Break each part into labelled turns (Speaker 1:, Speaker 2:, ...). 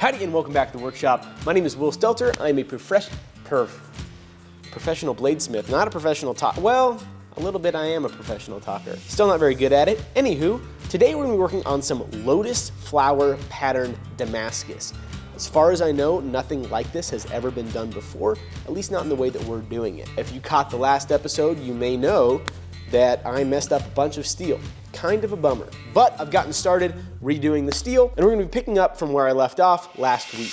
Speaker 1: Howdy and welcome back to the workshop. My name is Will Stelter. I'm a professional bladesmith, not a professional talker. Well, a little bit I am a professional talker. Still not very good at it. Anywho, today we're gonna be working on some Lotus flower pattern Damascus. As far as I know, nothing like this has ever been done before, at least not in the way that we're doing it. If you caught the last episode, you may know that I messed up a bunch of steel. Kind of a bummer, but I've gotten started redoing the steel, and we're gonna be picking up from where I left off last week.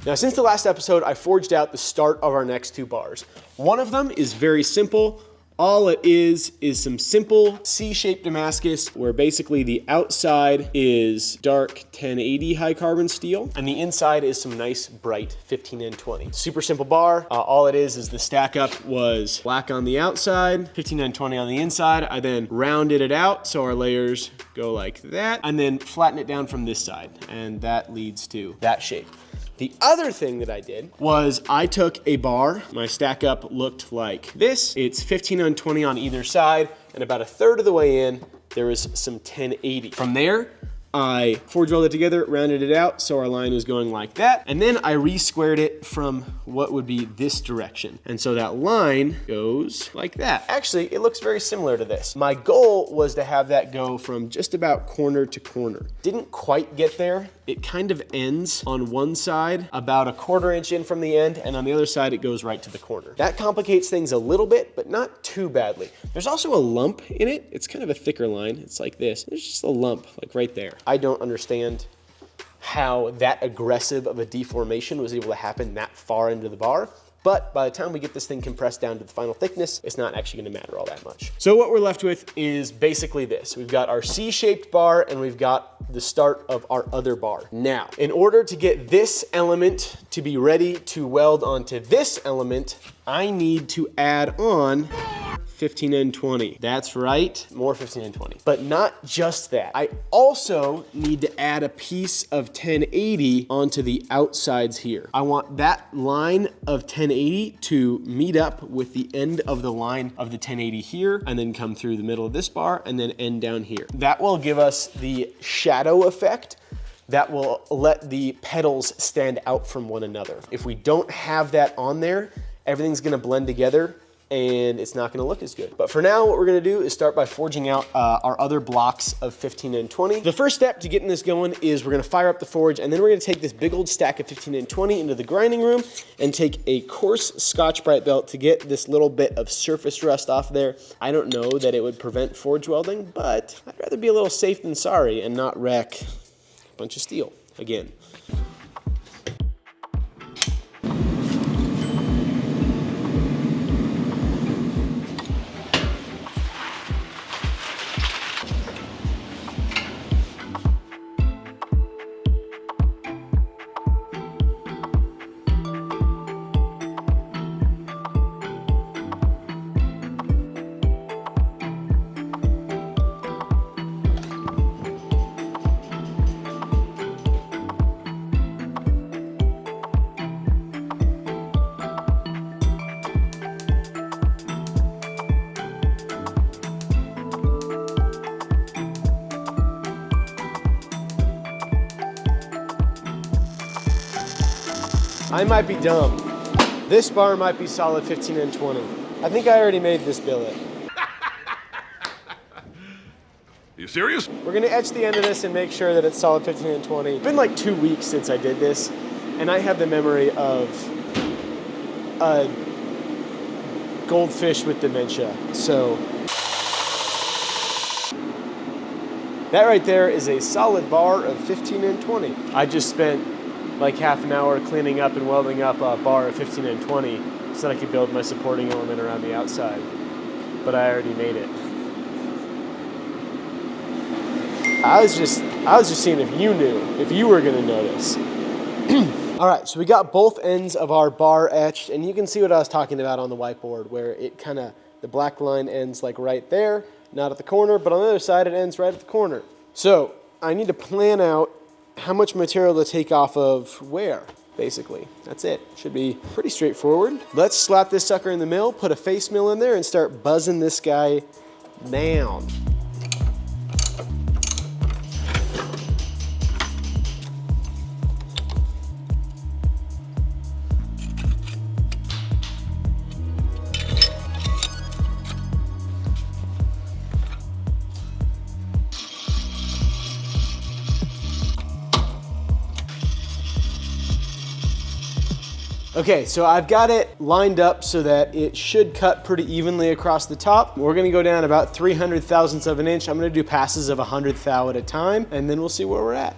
Speaker 1: Now, since the last episode, I forged out the start of our next two bars. One of them is very simple. All it is some simple C-shaped Damascus where basically the outside is dark 1080 high carbon steel and the inside is some nice bright 15920. Super simple bar. All it is the stack up was black on the outside, 15920 on the inside. I then rounded it out so our layers go like that and then flatten it down from this side, and that leads to that shape. The other thing that I did was I took a bar. My stack up looked like this. It's 15920 on either side, and about a third of the way in, there is some 1080. From there, I forge welded it together, rounded it out, so our line was going like that, and then I re-squared it from what would be this direction. And so that line goes like that. Actually, it looks very similar to this. My goal was to have that go from just about corner to corner. Didn't quite get there. It kind of ends on one side, about a 1/4 inch in from the end, and on the other side, it goes right to the corner. That complicates things a little bit, but not too badly. There's also a lump in it. It's kind of a thicker line. It's like this. There's just a lump, like right there. I don't understand how that aggressive of a deformation was able to happen that far into the bar. But by the time we get this thing compressed down to the final thickness, it's not actually gonna matter all that much. So what we're left with is basically this. We've got our C-shaped bar and we've got the start of our other bar. Now, in order to get this element to be ready to weld onto this element, I need to add on 15920. That's right, more 15920. But not just that. I also need to add a piece of 1080 onto the outsides here. I want that line of 1080 to meet up with the end of the line of the 1080 here, and then come through the middle of this bar, and then end down here. That will give us the shadow effect that will let the petals stand out from one another. If we don't have that on there, everything's gonna blend together and it's not gonna look as good. But for now, what we're gonna do is start by forging out our other blocks of 15920. The first step to getting this going is we're gonna fire up the forge, and then we're gonna take this big old stack of 15920 into the grinding room and take a coarse Scotch-Brite belt to get this little bit of surface rust off there. I don't know that it would prevent forge welding, but I'd rather be a little safe than sorry and not wreck a bunch of steel again. I might be dumb. This bar might be solid 15920. I think I already made this billet.
Speaker 2: You serious?
Speaker 1: We're gonna etch the end of this and make sure that it's solid 15920. It's been like 2 weeks since I did this, and I have the memory of a goldfish with dementia. So that right there is a solid bar of 15920. I just spent like half an hour cleaning up and welding up a bar of 15920 so that I could build my supporting element around the outside. But I already made it. I was just seeing if you knew, if you were gonna notice. All right, so we got both ends of our bar etched, and you can see what I was talking about on the whiteboard, where it the black line ends like right there, not at the corner, but on the other side it ends right at the corner. So I need to plan out how much material to take off of where, basically. That's it. Should be pretty straightforward. Let's slap this sucker in the mill, put a face mill in there, and start buzzing this guy down. Okay, so I've got it lined up so that it should cut pretty evenly across the top. We're gonna go down about 300 thousandths of an inch. I'm gonna do passes of 100 thou at a time, and then we'll see where we're at.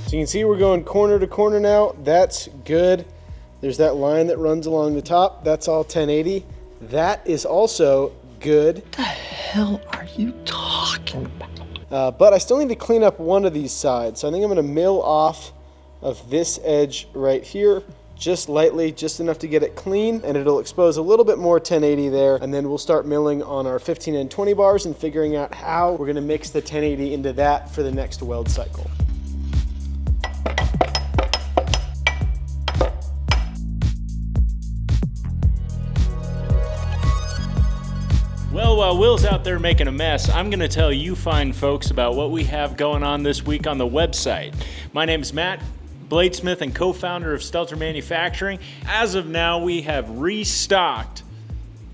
Speaker 1: So you can see we're going corner to corner now. That's good. There's that line that runs along the top. That's all 1080. That is also good.
Speaker 3: What the hell are you talking about?
Speaker 1: But I still need to clean up one of these sides. So I think I'm gonna mill off of this edge right here, just lightly, just enough to get it clean, and it'll expose a little bit more 1080 there, and then we'll start milling on our 15 and 20 bars and figuring out how we're gonna mix the 1080 into that for the next weld cycle.
Speaker 4: Well, while Will's out there making a mess, I'm going to tell you fine folks about what we have going on this week on the website. My name is Matt, bladesmith and co-founder of Stelter Manufacturing. As of now, we have restocked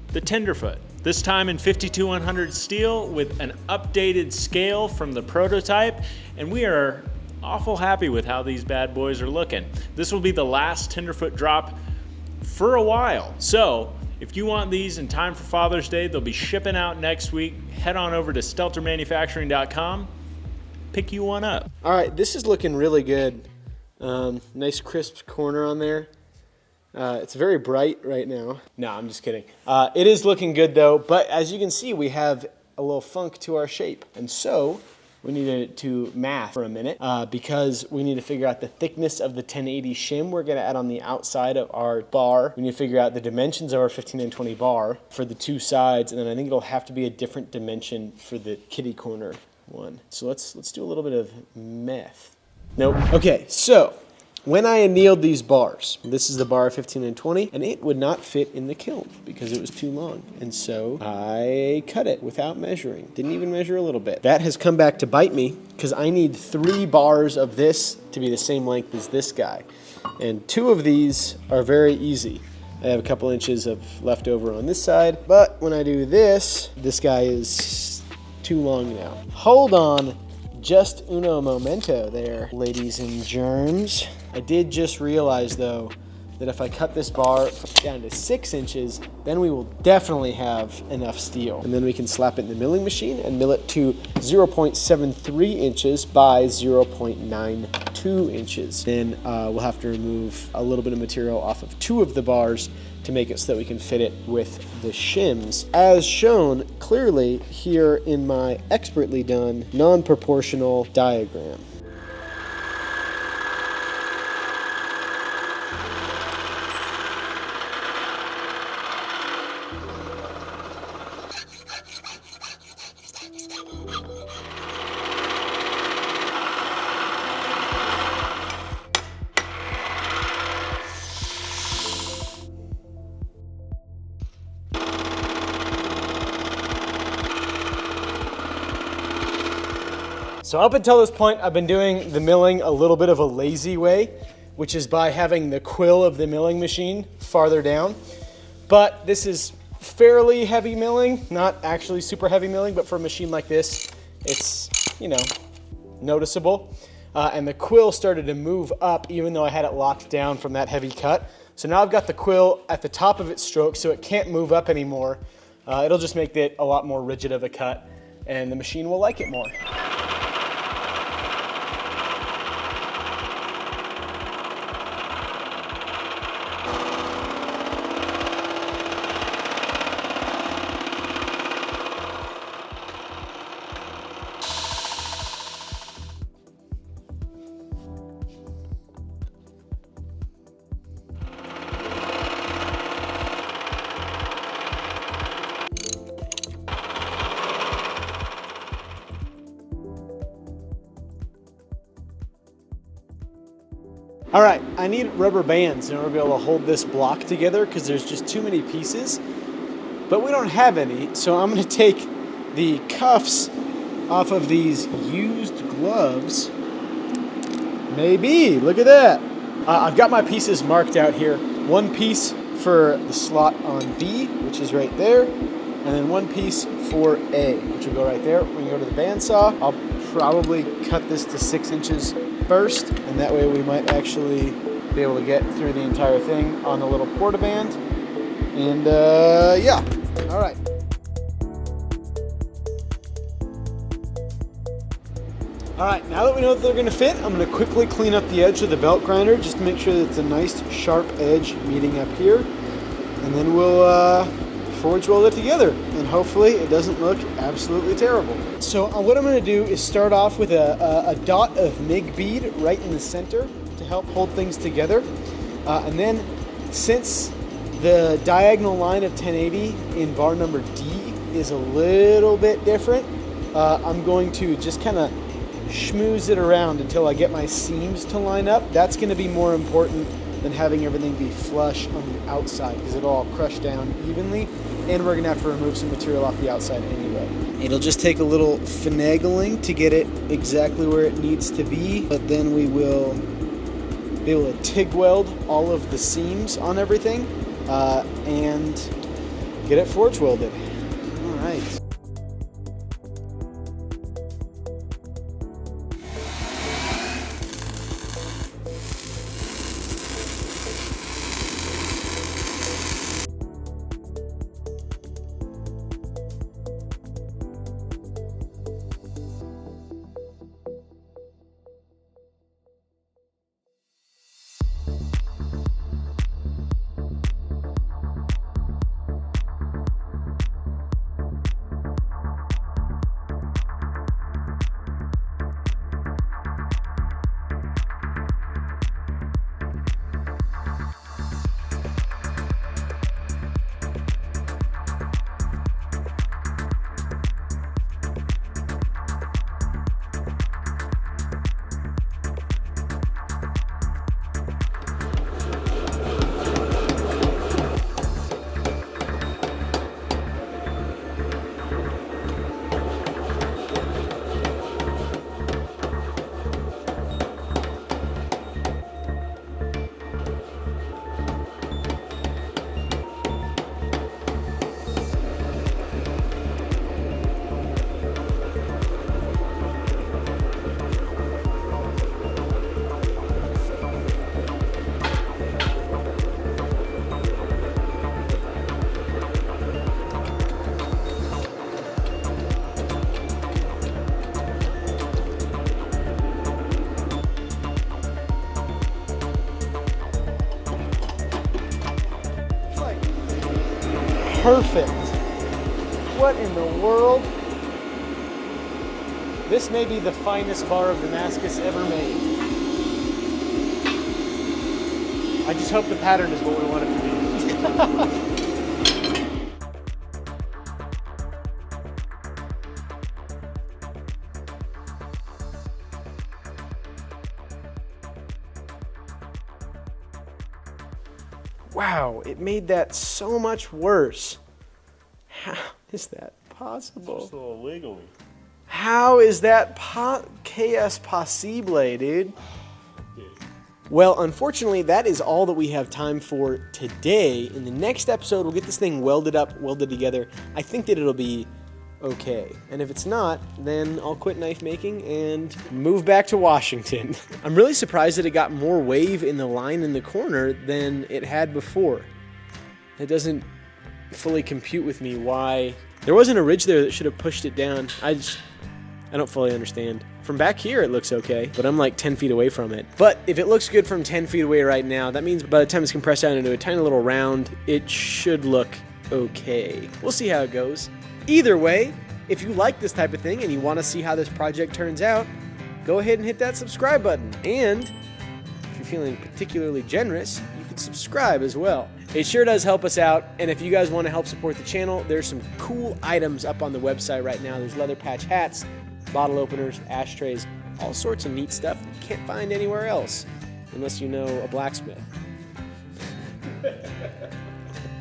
Speaker 4: the Tenderfoot, this time in 52-100 steel with an updated scale from the prototype, and we are awful happy with how these bad boys are looking. This will be the last Tenderfoot drop for a while, so if you want these in time for Father's Day, they'll be shipping out next week. Head on over to steltermanufacturing.com, pick you one up.
Speaker 1: All right, this is looking really good. Nice crisp corner on there. It's very bright right now. No, I'm just kidding. It is looking good though, but as you can see, we have a little funk to our shape. And so we needed to math for a minute because we need to figure out the thickness of the 1080 shim we're gonna add on the outside of our bar. We need to figure out the dimensions of our 15 and 20 bar for the two sides, and then I think it'll have to be a different dimension for the kitty corner one. So let's do a little bit of math. Nope. Okay, so when I annealed these bars, this is the bar 15 and 20, and it would not fit in the kiln because it was too long. And so I cut it without measuring. Didn't even measure a little bit. That has come back to bite me because I need 3 bars of this to be the same length as this guy. And 2 of these are very easy. I have a couple inches of leftover on this side, but when I do this, this guy is too long now. Hold on. Just uno momento there, ladies and germs. I did just realize though that if I cut this bar down to 6 inches, then we will definitely have enough steel. And then we can slap it in the milling machine and mill it to 0.73 inches by 0.92 inches. Then we'll have to remove a little bit of material off of 2 of the bars to make it so that we can fit it with the shims, as shown clearly here in my expertly done non-proportional diagram. So up until this point, I've been doing the milling a little bit of a lazy way, which is by having the quill of the milling machine farther down. But this is fairly heavy milling, not actually super heavy milling, but for a machine like this, it's, you know, noticeable. And the quill started to move up even though I had it locked down from that heavy cut. So now I've got the quill at the top of its stroke so it can't move up anymore. It'll just make it a lot more rigid of a cut and the machine will like it more. All right, I need rubber bands in order to be able to hold this block together because there's just too many pieces, but we don't have any, so I'm gonna take the cuffs off of these used gloves. Maybe, look at that. I've got my pieces marked out here. One piece for the slot on B, which is right there, and then one piece for A, which will go right there. When you go to the bandsaw, I'll probably cut this to 6 inches first, and that way we might actually be able to get through the entire thing on the little portaband. And yeah, all right. All right, now that we know that they're gonna fit, I'm gonna quickly clean up the edge of the belt grinder just to make sure that it's a nice sharp edge meeting up here. And then we'll forge weld it together, and hopefully it doesn't look absolutely terrible. So what I'm gonna do is start off with a dot of MIG bead right in the center to help hold things together. And then since the diagonal line of 1080 in bar number D is a little bit different, I'm going to just kind of schmooze it around until I get my seams to line up. That's going to be more important than having everything be flush on the outside because it'll all crush down evenly, and we're going to have to remove some material off the outside anyway. It'll just take a little finagling to get it exactly where it needs to be, but then we will be able to TIG weld all of the seams on everything and get it forge welded. All right. Perfect. What in the world? This may be the finest bar of Damascus ever made. I just hope the pattern is what we want it to be. Wow, it made that so much worse. How is that possible?
Speaker 4: Just a little wiggly.
Speaker 1: How is that KS possible, dude? Well, unfortunately, that is all that we have time for today. In the next episode, we'll get this thing welded up, welded together. I think that it'll be okay. And if it's not, then I'll quit knife making and move back to Washington. I'm really surprised that it got more wave in the line in the corner than it had before. It doesn't fully compute with me why. There wasn't a ridge there that should have pushed it down. I don't fully understand. From back here, it looks okay, but I'm like 10 feet away from it. But if it looks good from 10 feet away right now, that means by the time it's compressed down into a tiny little round, it should look okay. We'll see how it goes. Either way, if you like this type of thing and you want to see how this project turns out, go ahead and hit that subscribe button. And if you're feeling particularly generous, you can subscribe as well. It sure does help us out, and if you guys want to help support the channel, there's some cool items up on the website right now. There's leather patch hats, bottle openers, ashtrays, all sorts of neat stuff that you can't find anywhere else. unless you know a blacksmith.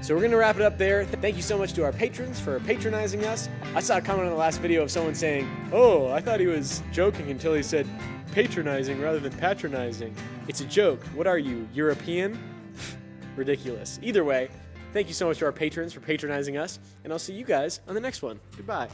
Speaker 1: So we're going to wrap it up there. Thank you so much to our patrons for patronizing us. I saw a comment on the last video of someone saying, "Oh, I thought he was joking until he said patronizing rather than patronizing." It's a joke. What are you, European? Ridiculous. Either way, thank you so much to our patrons for patronizing us, and I'll see you guys on the next one. Goodbye.